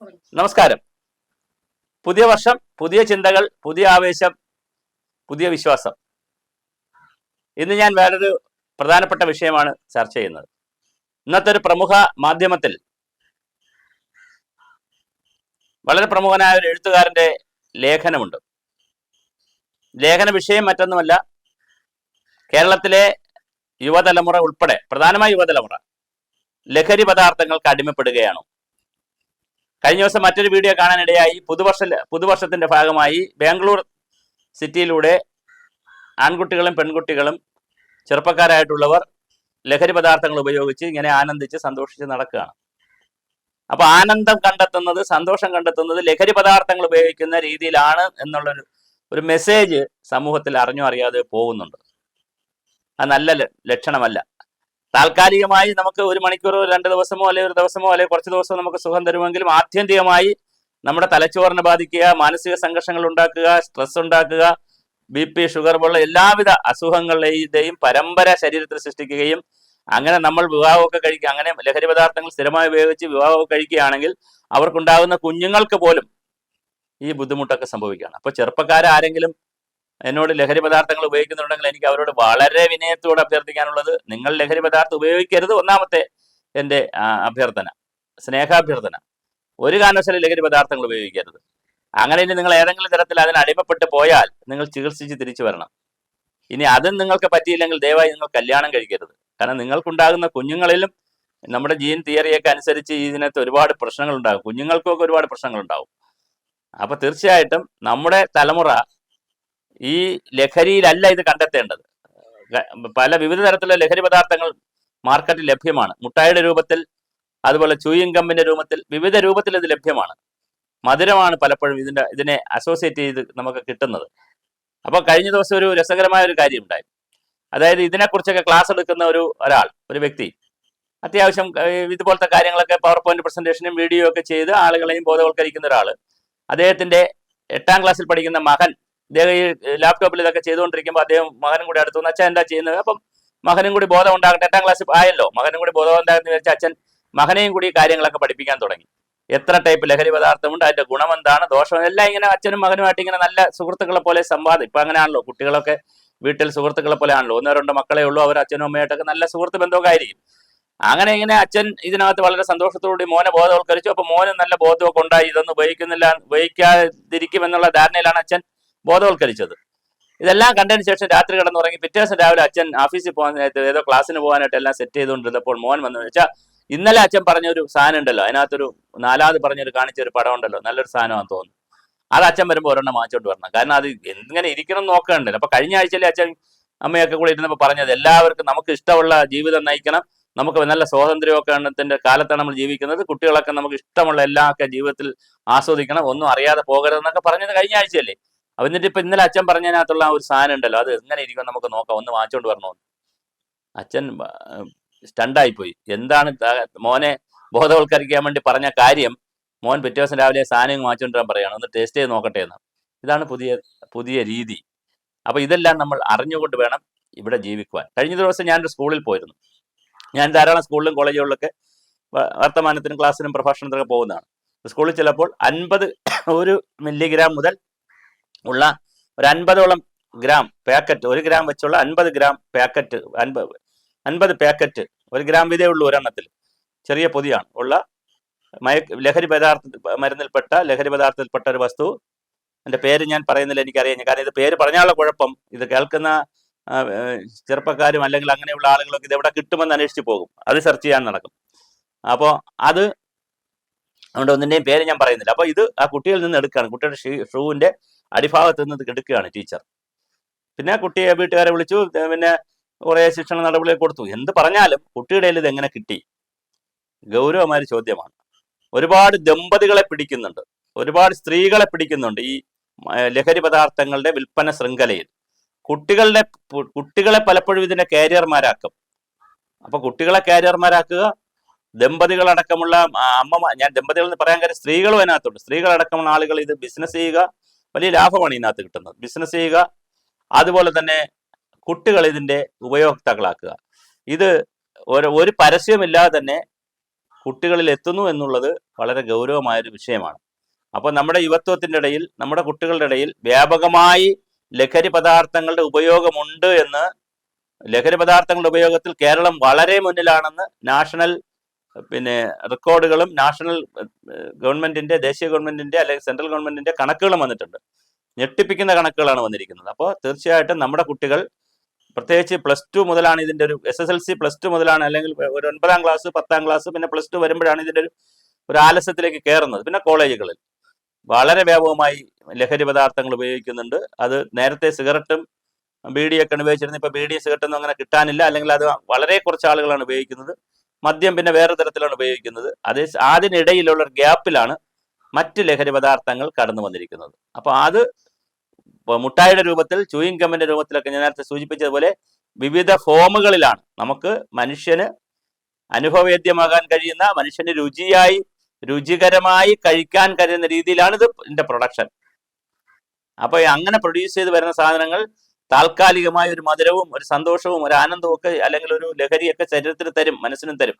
നമസ്കാരം. പുതിയ വർഷം, പുതിയ ചിന്തകൾ, പുതിയ ആവേശം, പുതിയ വിശ്വാസം. ഇന്ന് ഞാൻ വേറൊരു പ്രധാനപ്പെട്ട വിഷയമാണ് ചർച്ച ചെയ്യുന്നത്. ഇന്നത്തെ ഒരു പ്രമുഖ മാധ്യമത്തിൽ വളരെ പ്രമുഖനായ ഒരു എഴുത്തുകാരന്റെ ലേഖനമുണ്ട്. ലേഖന വിഷയം മറ്റൊന്നുമല്ല, കേരളത്തിലെ യുവതലമുറ ഉൾപ്പെടെ, പ്രധാനമായി യുവതലമുറ ലഹരി പദാർത്ഥങ്ങൾക്ക് അടിമപ്പെടുകയാണോ. കഴിഞ്ഞ ദിവസം മറ്റൊരു വീഡിയോ കാണാനിടയായി. പുതുവർഷത്തിന്റെ ഭാഗമായി ബാംഗ്ലൂർ സിറ്റിയിലൂടെ ആൺകുട്ടികളും പെൺകുട്ടികളും ചെറുപ്പക്കാരായിട്ടുള്ളവർ ലഹരി പദാർത്ഥങ്ങൾ ഉപയോഗിച്ച് ഇങ്ങനെ ആനന്ദിച്ച് സന്തോഷിച്ച് നടക്കുകയാണ്. അപ്പൊ ആനന്ദം കണ്ടെത്തുന്നത്, സന്തോഷം കണ്ടെത്തുന്നത് ലഹരി പദാർത്ഥങ്ങൾ ഉപയോഗിക്കുന്ന രീതിയിലാണ് എന്നുള്ളൊരു മെസ്സേജ് സമൂഹത്തിൽ അറിഞ്ഞോ അറിയാതെ പോകുന്നുണ്ട്. അത് നല്ല ലക്ഷണമല്ല. താൽക്കാലികമായി നമുക്ക് ഒരു മണിക്കൂറോ 2 ദിവസമോ അല്ലെങ്കിൽ ഒരു ദിവസമോ അല്ലെങ്കിൽ കുറച്ച് ദിവസമോ നമുക്ക് സുഖം തരുമെങ്കിലും ആത്യന്തികമായി നമ്മുടെ തലച്ചോറിനെ ബാധിക്കുക, മാനസിക സംഘർഷങ്ങൾ ഉണ്ടാക്കുക, സ്ട്രെസ് ഉണ്ടാക്കുക, BP, ഷുഗർ പോലുള്ള എല്ലാവിധ അസുഖങ്ങളുടെയും പരമ്പര ശരീരത്തിൽ സൃഷ്ടിക്കുകയും അങ്ങനെ നമ്മൾ വിവാഹമൊക്കെ കഴിക്കുക, അങ്ങനെ ലഹരി പദാർത്ഥങ്ങൾ സ്ഥിരമായി ഉപയോഗിച്ച് വിവാഹമൊക്കെ കഴിക്കുകയാണെങ്കിൽ അവർക്കുണ്ടാകുന്ന കുഞ്ഞുങ്ങൾക്ക് പോലും ഈ ബുദ്ധിമുട്ടൊക്കെ സംഭവിക്കുകയാണ്. അപ്പോൾ ചെറുപ്പക്കാരാരെങ്കിലും എന്നോട് ലഹരി പദാർത്ഥങ്ങൾ ഉപയോഗിക്കുന്നുണ്ടെങ്കിൽ എനിക്ക് അവരോട് വളരെ വിനയത്തോടെ അഭ്യർത്ഥിക്കാനുള്ളത്, നിങ്ങൾ ലഹരി പദാർത്ഥം ഉപയോഗിക്കരുത്. ഒന്നാമത്തെ എൻ്റെ അഭ്യർത്ഥന, സ്നേഹാഭ്യർത്ഥന. ഒരു കാരണവശാലും ലഹരി പദാർത്ഥങ്ങൾ ഉപയോഗിക്കരുത്. അങ്ങനെ ഇനി നിങ്ങൾ ഏതെങ്കിലും തരത്തിൽ അതിന് അടിമപ്പെട്ട് പോയാൽ നിങ്ങൾ ചികിത്സിച്ച് തിരിച്ചു വരണം. ഇനി അതും നിങ്ങൾക്ക് പറ്റിയില്ലെങ്കിൽ ദയവായി നിങ്ങൾ കല്യാണം കഴിക്കരുത്. കാരണം നിങ്ങൾക്കുണ്ടാകുന്ന കുഞ്ഞുങ്ങളിലും നമ്മുടെ ജീൻ തിയറിയൊക്കെ അനുസരിച്ച് ഇതിനകത്ത് ഒരുപാട് പ്രശ്നങ്ങൾ ഉണ്ടാകും. കുഞ്ഞുങ്ങൾക്കൊക്കെ ഒരുപാട് പ്രശ്നങ്ങൾ ഉണ്ടാകും. അപ്പൊ തീർച്ചയായിട്ടും നമ്മുടെ തലമുറ ഈ ലഹരിയിലല്ല ഇത് കണ്ടെത്തേണ്ടത്. പല വിവിധ തരത്തിലുള്ള ലഹരി പദാർത്ഥങ്ങൾ മാർക്കറ്റിൽ ലഭ്യമാണ്. മുട്ടായിയുടെ രൂപത്തിൽ, അതുപോലെ ചൂയിങ് ഗമ്മിന്റെ രൂപത്തിൽ, വിവിധ രൂപത്തിൽ ഇത് ലഭ്യമാണ്. മധുരമാണ് പലപ്പോഴും ഇതിനെ അസോസിയേറ്റ് ചെയ്ത് നമുക്ക് കിട്ടുന്നത്. അപ്പോൾ കഴിഞ്ഞ ദിവസം ഒരു രസകരമായ ഒരു കാര്യം ഉണ്ടായി. അതായത് ഇതിനെക്കുറിച്ചൊക്കെ ക്ലാസ് എടുക്കുന്ന ഒരു വ്യക്തി അത്യാവശ്യം ഇതുപോലത്തെ കാര്യങ്ങളൊക്കെ പവർ പോയിന്റ് പ്രസന്റേഷനും വീഡിയോ ഒക്കെ ചെയ്ത് ആളുകളെയും ബോധവൽക്കരിക്കുന്ന ഒരാൾ. അദ്ദേഹത്തിന്റെ 8ാം ക്ലാസ്സിൽ പഠിക്കുന്ന മകൻ അദ്ദേഹം ഈ ലാപ്ടോപ്പിൽ ഇതൊക്കെ ചെയ്തുകൊണ്ടിരിക്കുമ്പോൾ അദ്ദേഹം മകനും കൂടി അടുത്തു അച്ഛൻ എന്താ ചെയ്യുന്നത്, അപ്പം മകനും കൂടി ബോധം ഉണ്ടാകട്ടെ, 8ാം ക്ലാസ്സിൽ ആയല്ലോ, മകനും കൂടി ബോധം ഉണ്ടാകുന്ന വെച്ചാൽ അച്ഛൻ മകനെയും കൂടി കാര്യങ്ങളൊക്കെ പഠിപ്പിക്കാൻ തുടങ്ങി. എത്ര ടൈപ്പ് ലഹരി പദാർത്ഥമുണ്ട്, അതിന്റെ ഗുണം എന്താണ്, ദോഷം, എല്ലാം ഇങ്ങനെ അച്ഛനും മകനുമായിട്ട് ഇങ്ങനെ നല്ല സുഹൃത്തുക്കളെ പോലെ സംവാദം. ഇപ്പൊ അങ്ങനെയാണല്ലോ, കുട്ടികളൊക്കെ വീട്ടിൽ സുഹൃത്തുക്കളെ പോലെ ആണല്ലോ. 1-2 മക്കളെ ഉള്ളൂ, അവർ അച്ഛനും അമ്മയായിട്ടൊക്കെ നല്ല സുഹൃത്ത് ബന്ധമൊക്കെ ആയിരിക്കും. അങ്ങനെ ഇങ്ങനെ അച്ഛൻ ഇതിനകത്ത് വളരെ സന്തോഷത്തോടുകൂടി മോനെ ബോധവൽക്കരിച്ചു. അപ്പൊ മോനും നല്ല ബോധമൊക്കെ ഉണ്ടായി. ഇതൊന്നും ഉപയോഗിക്കാതിരിക്കുമെന്നുള്ള ധാരണയിലാണ് അച്ഛൻ ബോധവൽക്കരിച്ചത്. ഇതെല്ലാം കണ്ടതിന് ശേഷം രാത്രി കിടന്നുറങ്ങി. പിറ്റേ ദിവസം രാവിലെ അച്ഛൻ ഓഫീസിൽ പോകാനായിട്ട്, ഏതോ ക്ലാസ്സിന് പോകാനായിട്ട് എല്ലാം സെറ്റ് ചെയ്തുകൊണ്ടിരുന്നപ്പോൾ മോൻ വന്നു വെച്ചാൽ, ഇന്നലെ അച്ഛൻ പറഞ്ഞൊരു സാധനം ഉണ്ടല്ലോ, അതിനകത്തൊരു 4ാമത് കാണിച്ചൊരു പടം ഉണ്ടല്ലോ, നല്ലൊരു സാധനമാണെന്ന് തോന്നുന്നു, അത് അച്ഛൻ വരുമ്പോൾ ഒരെണ്ണം വാങ്ങിച്ചോട്ട് വരണം. കാരണം അത് എങ്ങനെ ഇരിക്കണം നോക്കണ്ടല്ലോ. അപ്പൊ കഴിഞ്ഞ ആഴ്ചയിലെ അച്ഛൻ അമ്മയൊക്കെ കൂടെ ഇരുന്നപ്പോൾ പറഞ്ഞത്, എല്ലാവർക്കും നമുക്ക് ഇഷ്ടമുള്ള ജീവിതം നയിക്കണം, നമുക്ക് നല്ല സ്വാതന്ത്ര്യമൊക്കെ കാലത്താണ് നമ്മൾ ജീവിക്കുന്നത്, കുട്ടികളൊക്കെ നമുക്ക് ഇഷ്ടമുള്ള എല്ലാമൊക്കെ ജീവിതത്തിൽ ആസ്വദിക്കണം, ഒന്നും അറിയാതെ പോകരുതെന്നൊക്കെ പറഞ്ഞത് കഴിഞ്ഞ ആഴ്ചയല്ലേ. എന്നിട്ട് ഇപ്പൊ ഇന്നലെ അച്ഛൻ പറഞ്ഞതിനകത്തുള്ള ഒരു സാധനം ഉണ്ടല്ലോ, അത് എങ്ങനെ ഇരിക്കും നമുക്ക് നോക്കാം, ഒന്ന് വാങ്ങിച്ചോണ്ട് വരണമെന്ന്. അച്ഛൻ സ്റ്റണ്ടായിപ്പോയി. എന്താണ് മോനെ ബോധവൽക്കരിക്കാൻ വേണ്ടി പറഞ്ഞ കാര്യം മോൻ പിറ്റേ ദിവസം രാവിലെ സാധനം വാങ്ങിച്ചോണ്ട് വരാൻ പറയുകയാണ്, ഒന്ന് ടേസ്റ്റ് ചെയ്ത് നോക്കട്ടെ എന്ന്. ഇതാണ് പുതിയ രീതി. അപ്പൊ ഇതെല്ലാം നമ്മൾ അറിഞ്ഞുകൊണ്ട് വേണം ഇവിടെ ജീവിക്കുവാൻ. കഴിഞ്ഞ ദിവസം ഞാനൊരു സ്കൂളിൽ പോയിരുന്നു. ഞാൻ ധാരാളം സ്കൂളിലും കോളേജുകളിലൊക്കെ വർത്തമാനത്തിനും ക്ലാസ്സിനും പ്രഭാഷണത്തിനൊക്കെ പോകുന്നതാണ്. സ്കൂളിൽ ചിലപ്പോൾ 1 മില്ലിഗ്രാം മുതൽ ഉള്ള ഒരു 50ഓളം ഗ്രാം പാക്കറ്റ്, 1 ഗ്രാം വെച്ചുള്ള 50 ഗ്രാം പാക്കറ്റ്, 50 പാക്കറ്റ്, 1 ഗ്രാം വീതേ ഉള്ളൂ ഒരെണ്ണത്തിൽ, ചെറിയ പൊതിയാണ് ഉള്ള ലഹരി പദാർത്ഥത്തിൽപ്പെട്ട ഒരു വസ്തു. എൻ്റെ പേര് ഞാൻ പറയുന്നില്ല, എനിക്കറിയാം. കാരണം ഇത് പേര് പറഞ്ഞാലുള്ള കുഴപ്പം, ഇത് കേൾക്കുന്ന ചെറുപ്പക്കാരും അല്ലെങ്കിൽ അങ്ങനെയുള്ള ആളുകളൊക്കെ ഇത് എവിടെ കിട്ടുമെന്ന് അന്വേഷിച്ച് പോകും, അത് സെർച്ച് ചെയ്യാൻ നടക്കും. അപ്പോൾ അതുകൊണ്ട് ഒന്നിൻ്റെയും പേര് ഞാൻ പറയുന്നില്ല. അപ്പോൾ ഇത് ആ കുട്ടിയിൽ നിന്ന് എടുക്കുകയാണ്, കുട്ടിയുടെ ഷൂവിൻ്റെ അടിഭാഗത്ത് നിന്ന് എടുക്കുകയാണ് ടീച്ചർ. പിന്നെ കുട്ടിയെ വീട്ടുകാരെ വിളിച്ചു, പിന്നെ കുറേ ശിക്ഷണ നടപടികൾ കൊടുത്തു. എന്ത് പറഞ്ഞാലും കുട്ടിയുടെ ഇത് എങ്ങനെ കിട്ടി, ഗൗരവമായ ചോദ്യമാണ്. ഒരുപാട് ദമ്പതികളെ പിടിക്കുന്നുണ്ട്, ഒരുപാട് സ്ത്രീകളെ പിടിക്കുന്നുണ്ട് ഈ ലഹരി പദാർത്ഥങ്ങളുടെ വിൽപ്പന ശൃംഖലയിൽ. കുട്ടികളെ പലപ്പോഴും ഇതിന്റെ കാരിയർമാരാക്കും. അപ്പൊ കുട്ടികളെ കാരിയർമാരാക്കുക, ദമ്പതികളടക്കമുള്ള ഞാൻ ദമ്പതികൾ എന്ന് പറയാൻ കാര്യം സ്ത്രീകളും അതിനകത്തുണ്ട്. സ്ത്രീകളടക്കമുള്ള ആളുകൾ ഇത് ബിസിനസ് ചെയ്യുക, വലിയ ലാഭമാണ് ഇതിനകത്ത് കിട്ടുന്നത്. ബിസിനസ് ചെയ്യുക, അതുപോലെ തന്നെ കുട്ടികൾ ഇതിന്റെ ഉപയോക്താക്കളാക്കുക. ഇത് ഒരു പരസ്യമില്ലാതെ തന്നെ കുട്ടികളിൽ എത്തുന്നു എന്നുള്ളത് വളരെ ഗൗരവമായൊരു വിഷയമാണ്. അപ്പോൾ നമ്മുടെ യുവത്വത്തിൻ്റെ ഇടയിൽ, നമ്മുടെ കുട്ടികളുടെ ഇടയിൽ വ്യാപകമായി ലഹരി പദാർത്ഥങ്ങളുടെ ഉപയോഗമുണ്ട് എന്ന്, ലഹരി പദാർത്ഥങ്ങളുടെ ഉപയോഗത്തിൽ കേരളം വളരെ മുന്നിലാണെന്ന് നാഷണൽ റെക്കോർഡുകളും നാഷണൽ ഗവൺമെന്റിന്റെ, ദേശീയ ഗവൺമെന്റിന്റെ അല്ലെങ്കിൽ സെൻട്രൽ ഗവൺമെന്റിന്റെ കണക്കുകളും വന്നിട്ടുണ്ട്. ഞെട്ടിപ്പിക്കുന്ന കണക്കുകളാണ് വന്നിരിക്കുന്നത്. അപ്പോൾ തീർച്ചയായിട്ടും നമ്മുടെ കുട്ടികൾ, പ്രത്യേകിച്ച് +2 മുതലാണ് ഇതിന്റെ ഒരു SSLC +2 മുതലാണ്, അല്ലെങ്കിൽ ഒരു 9ാം ക്ലാസ് 10ാം ക്ലാസ് പിന്നെ +2 വരുമ്പോഴാണ് ഇതിന്റെ ഒരു ആലസ്യത്തിലേക്ക് കയറുന്നത്. പിന്നെ കോളേജുകളിൽ വളരെ വ്യാപകമായി ലഹരി പദാർത്ഥങ്ങൾ ഉപയോഗിക്കുന്നുണ്ട്. അത് നേരത്തെ സിഗരറ്റും ബീഡിയൊക്കെയാണ് ഉപയോഗിച്ചിരുന്നത്. ഇപ്പോൾ ബീഡി സിഗരറ്റൊന്നും അങ്ങനെ കിട്ടാനില്ല, അല്ലെങ്കിൽ അത് വളരെ കുറച്ച് ആളുകളാണ് ഉപയോഗിക്കുന്നത്. മദ്യം പിന്നെ വേറെ തരത്തിലാണ് ഉപയോഗിക്കുന്നത്. അതിനിടയിലുള്ള ഒരു ഗ്യാപ്പിലാണ് മറ്റ് ലഹരി പദാർത്ഥങ്ങൾ കടന്നു വന്നിരിക്കുന്നത്. അപ്പോൾ അത് മുട്ടായിയുടെ രൂപത്തിൽ, ചൂയിങ് ഗമ്മിന്റെ രൂപത്തിലൊക്കെ ഞാൻ നേരത്തെ സൂചിപ്പിച്ചതുപോലെ വിവിധ ഫോമുകളിലാണ് നമുക്ക് മനുഷ്യന് അനുഭവവേദ്യമാകാൻ കഴിയുന്ന, മനുഷ്യന് രുചികരമായി കഴിക്കാൻ കഴിയുന്ന രീതിയിലാണ് ഇതിന്റെ പ്രൊഡക്ഷൻ. അപ്പൊ അങ്ങനെ പ്രൊഡ്യൂസ് ചെയ്ത് വരുന്ന സാധനങ്ങൾ താൽക്കാലികമായ ഒരു മധുരവും ഒരു സന്തോഷവും ഒരു ആനന്ദവും ഒക്കെ, അല്ലെങ്കിൽ ഒരു ലഹരിയൊക്കെ ശരീരത്തിന് തരും, മനസ്സിനും തരും.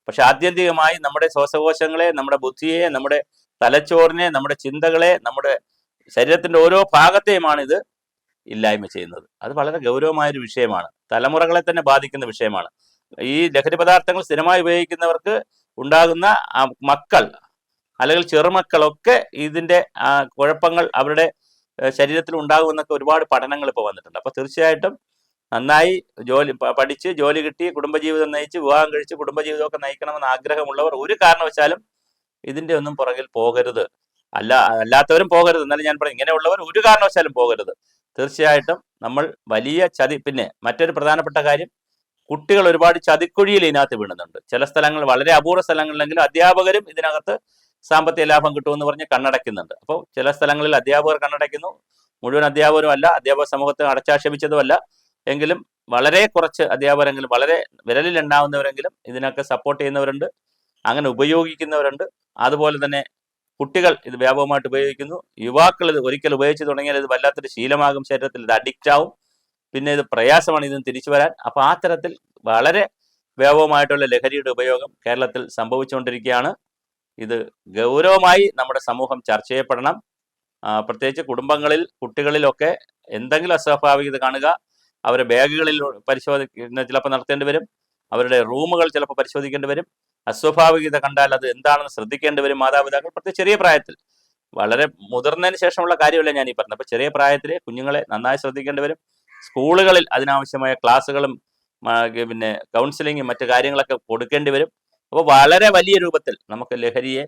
പക്ഷെ ആത്യന്തികമായി നമ്മുടെ ശ്വാസകോശങ്ങളെ, നമ്മുടെ ബുദ്ധിയെ, നമ്മുടെ തലച്ചോറിനെ, നമ്മുടെ ചിന്തകളെ, നമ്മുടെ ശരീരത്തിന്റെ ഓരോ ഭാഗത്തെയുമാണ് ഇത് ഇല്ലായ്മ ചെയ്യുന്നത്. അത് വളരെ ഗൗരവമായൊരു വിഷയമാണ്, തലമുറകളെ തന്നെ ബാധിക്കുന്ന വിഷയമാണ്. ഈ ലഹരി പദാർത്ഥങ്ങൾ സ്ഥിരമായി ഉപയോഗിക്കുന്നവർക്ക് ഉണ്ടാകുന്ന മക്കൾ അല്ലെങ്കിൽ ചെറുമക്കളൊക്കെ ഇതിന്റെ കുഴപ്പങ്ങൾ അവരുടെ ശരീരത്തിൽ ഉണ്ടാകുമെന്നൊക്കെ ഒരുപാട് പഠനങ്ങൾ ഇപ്പോൾ വന്നിട്ടുണ്ട്. അപ്പോൾ തീർച്ചയായിട്ടും നന്നായി പഠിച്ച് ജോലി കിട്ടി കുടുംബജീവിതം നയിച്ച് വിവാഹം കഴിച്ച് കുടുംബജീവിതമൊക്കെ നയിക്കണമെന്ന് ആഗ്രഹമുള്ളവർ ഒരു കാരണവശാലും ഇതിന്റെ ഒന്നും പുറകിൽ പോകരുത്. അല്ലാത്തവരും പോകരുത്. എന്നാലും ഞാൻ പറയും, ഇങ്ങനെയുള്ളവർ ഒരു കാരണവശാലും പോകരുത്. തീർച്ചയായിട്ടും നമ്മൾ വലിയ പിന്നെ മറ്റൊരു പ്രധാനപ്പെട്ട കാര്യം, കുട്ടികൾ ഒരുപാട് ചതിക്കുഴിയിൽ ഇതിനകത്ത് വീണുന്നുണ്ട്. ചില സ്ഥലങ്ങൾ, വളരെ അപൂർവ സ്ഥലങ്ങളിലെങ്കിലും അധ്യാപകരും ഇതിനകത്ത് സാമ്പത്തിക ലാഭം കിട്ടുമെന്ന് പറഞ്ഞ് കണ്ണടയ്ക്കുന്നുണ്ട്. അപ്പോൾ ചില സ്ഥലങ്ങളിൽ അധ്യാപകർ കണ്ണടയ്ക്കുന്നു, മുഴുവൻ അധ്യാപകരും അല്ല, അധ്യാപക സമൂഹത്തെ അടച്ചാക്ഷേപിച്ചതുമല്ല, എങ്കിലും വളരെ കുറച്ച് അധ്യാപകരെങ്കിലും, വളരെ വിരലിൽ എണ്ണാവുന്നവരെങ്കിലും ഇതിനൊക്കെ സപ്പോർട്ട് ചെയ്യുന്നവരുണ്ട്, അങ്ങനെ ഉപയോഗിക്കുന്നവരുണ്ട്. അതുപോലെ തന്നെ കുട്ടികൾ ഇത് വ്യാപകമായിട്ട് ഉപയോഗിക്കുന്നു. യുവാക്കൾ ഇത് ഒരിക്കൽ ഉപയോഗിച്ച് തുടങ്ങിയാൽ ഇത് വല്ലാത്തൊരു ശീലമാകും, ശരീരത്തിൽ ഇത് അഡിക്റ്റ് ആവും, പിന്നെ ഇത് പ്രയാസമാണ് ഇതിന് തിരിച്ചു വരാൻ. അപ്പോൾ ആ തരത്തിൽ വളരെ വ്യാപകമായിട്ടുള്ള ലഹരിയുടെ ഉപയോഗം കേരളത്തിൽ സംഭവിച്ചുകൊണ്ടിരിക്കുകയാണ്. ഇത് ഗൗരവമായി നമ്മുടെ സമൂഹം ചർച്ച ചെയ്യപ്പെടണം. പ്രത്യേകിച്ച് കുടുംബങ്ങളിൽ, കുട്ടികളിലൊക്കെ എന്തെങ്കിലും അസ്വാഭാവികത കാണുക, അവരുടെ ബാഗുകളിൽ പരിശോധന ചിലപ്പോൾ നടത്തേണ്ടി വരും, അവരുടെ റൂമുകൾ ചിലപ്പോൾ പരിശോധിക്കേണ്ടി വരും. അസ്വാഭാവികത കണ്ടാൽ അത് എന്താണെന്ന് ശ്രദ്ധിക്കേണ്ടി വരും മാതാപിതാക്കൾ. പ്രത്യേകിച്ച് ചെറിയ പ്രായത്തിൽ, വളരെ മുതിർന്നതിന് ശേഷമുള്ള കാര്യമല്ല ഞാൻ ഈ പറഞ്ഞത്. അപ്പോൾ ചെറിയ പ്രായത്തിലെ കുഞ്ഞുങ്ങളെ നന്നായി ശ്രദ്ധിക്കേണ്ടി വരും. സ്കൂളുകളിൽ അതിനാവശ്യമായ ക്ലാസ്സുകളും പിന്നെ കൗൺസിലിങ്ങും മറ്റു കാര്യങ്ങളൊക്കെ കൊടുക്കേണ്ടി വരും. അപ്പോൾ വളരെ വലിയ രൂപത്തിൽ നമുക്ക് ലഹരിയെ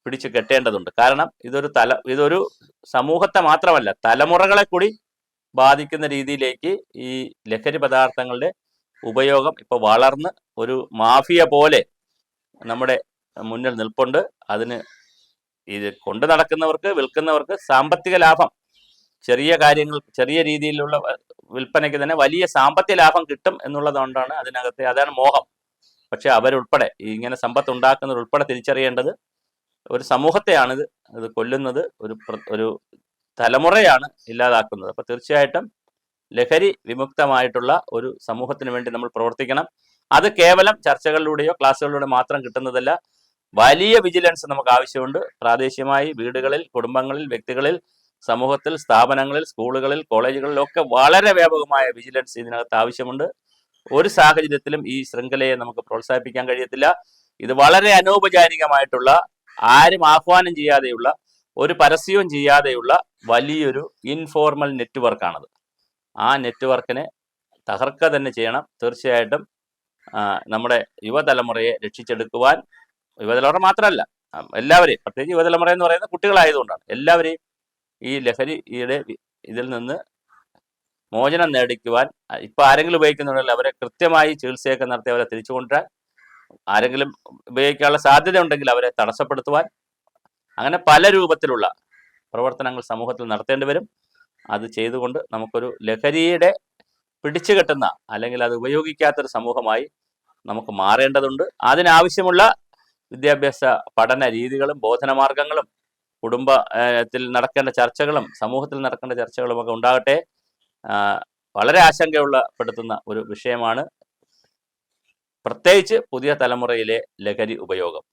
പിടിച്ചു കെട്ടേണ്ടതുണ്ട്. കാരണം ഇതൊരു സമൂഹത്തെ മാത്രമല്ല, തലമുറകളെ കൂടി ബാധിക്കുന്ന രീതിയിലേക്ക് ഈ ലഹരി പദാർത്ഥങ്ങളുടെ ഉപയോഗം ഇപ്പോൾ വളർന്ന് ഒരു മാഫിയ പോലെ നമ്മുടെ മുന്നിൽ നിൽപ്പുണ്ട്. അതിന് ഇത് കൊണ്ടു നടക്കുന്നവർക്ക്, വിൽക്കുന്നവർക്ക് സാമ്പത്തിക ലാഭം, ചെറിയ കാര്യങ്ങൾ, ചെറിയ രീതിയിലുള്ള വിൽപ്പനയ്ക്ക് തന്നെ വലിയ സാമ്പത്തിക ലാഭം കിട്ടും എന്നുള്ളതുകൊണ്ടാണ് അതിനകത്തെ, അതാണ് മോഹം. പക്ഷെ അവരുൾപ്പെടെ, ഇങ്ങനെ സമ്പത്ത് ഉണ്ടാക്കുന്നവരുൾപ്പെടെ തിരിച്ചറിയേണ്ടത് ഒരു സമൂഹത്തെയാണിത് ഇത് കൊല്ലുന്നത്, ഒരു തലമുറയാണ് ഇല്ലാതാക്കുന്നത്. അപ്പോൾ തീർച്ചയായിട്ടും ലഹരി വിമുക്തമായിട്ടുള്ള ഒരു സമൂഹത്തിന് വേണ്ടി നമ്മൾ പ്രവർത്തിക്കണം. അത് കേവലം ചർച്ചകളിലൂടെയോ ക്ലാസ്സുകളിലൂടെ മാത്രം കിട്ടുന്നതല്ല. വലിയ വിജിലൻസ് നമുക്ക് ആവശ്യമുണ്ട്. പ്രാദേശികമായി വീടുകളിൽ, കുടുംബങ്ങളിൽ, വ്യക്തികളിൽ, സമൂഹത്തിൽ, സ്ഥാപനങ്ങളിൽ, സ്കൂളുകളിൽ, കോളേജുകളിലൊക്കെ വളരെ വ്യാപകമായ വിജിലൻസ് ഇതിനകത്ത് ആവശ്യമുണ്ട്. ഒരു സാഹചര്യത്തിലും ഈ ശൃംഖലയെ നമുക്ക് പ്രോത്സാഹിപ്പിക്കാൻ കഴിയത്തില്ല. ഇത് വളരെ അനൗപചാരികമായിട്ടുള്ള, ആരും ആഹ്വാനം ചെയ്യാതെയുള്ള, ഒരു പരസ്യവും ചെയ്യാതെയുള്ള വലിയൊരു ഇൻഫോർമൽ നെറ്റ്വർക്കാണത്. ആ നെറ്റ്വർക്കിനെ തകർക്കുക തന്നെ ചെയ്യണം. തീർച്ചയായിട്ടും നമ്മുടെ യുവതലമുറയെ രക്ഷിച്ചെടുക്കുവാൻ, യുവതലമുറ മാത്രമല്ല എല്ലാവരെയും, പ്രത്യേകിച്ച് യുവതലമുറ എന്ന് പറയുന്നത് കുട്ടികളായതുകൊണ്ടാണ്, എല്ലാവരെയും ഈ ലഹരിയുടെ ഇതിൽ നിന്ന് മോചനം നേടിക്കുവാൻ, ഇപ്പം ആരെങ്കിലും ഉപയോഗിക്കുന്നുണ്ടെങ്കിൽ അവരെ കൃത്യമായി ചികിത്സയൊക്കെ നടത്തി അവരെ തിരിച്ചു കൊണ്ടുവരാൻ, ആരെങ്കിലും ഉപയോഗിക്കാനുള്ള സാധ്യത ഉണ്ടെങ്കിൽ അവരെ തടസ്സപ്പെടുത്തുവാൻ, അങ്ങനെ പല രൂപത്തിലുള്ള പ്രവർത്തനങ്ങൾ സമൂഹത്തിൽ നടത്തേണ്ടി വരും. അത് ചെയ്തുകൊണ്ട് നമുക്കൊരു ലഹരിയുടെ പിടിച്ചു കെട്ടുന്ന, അല്ലെങ്കിൽ അത് ഉപയോഗിക്കാത്തൊരു സമൂഹമായി നമുക്ക് മാറേണ്ടതുണ്ട്. അതിനാവശ്യമുള്ള വിദ്യാഭ്യാസ പഠന രീതികളും ബോധനമാർഗങ്ങളും കുടുംബത്തിൽ നടക്കേണ്ട ചർച്ചകളും സമൂഹത്തിൽ നടക്കേണ്ട ചർച്ചകളും ഒക്കെ ഉണ്ടാകട്ടെ. വളരെ ആശങ്കപ്പെടുത്തുന്ന ഒരു വിഷയമാണ് പ്രത്യേകിച്ച് പുതിയ തലമുറയിലെ ലഹരി ഉപയോഗം.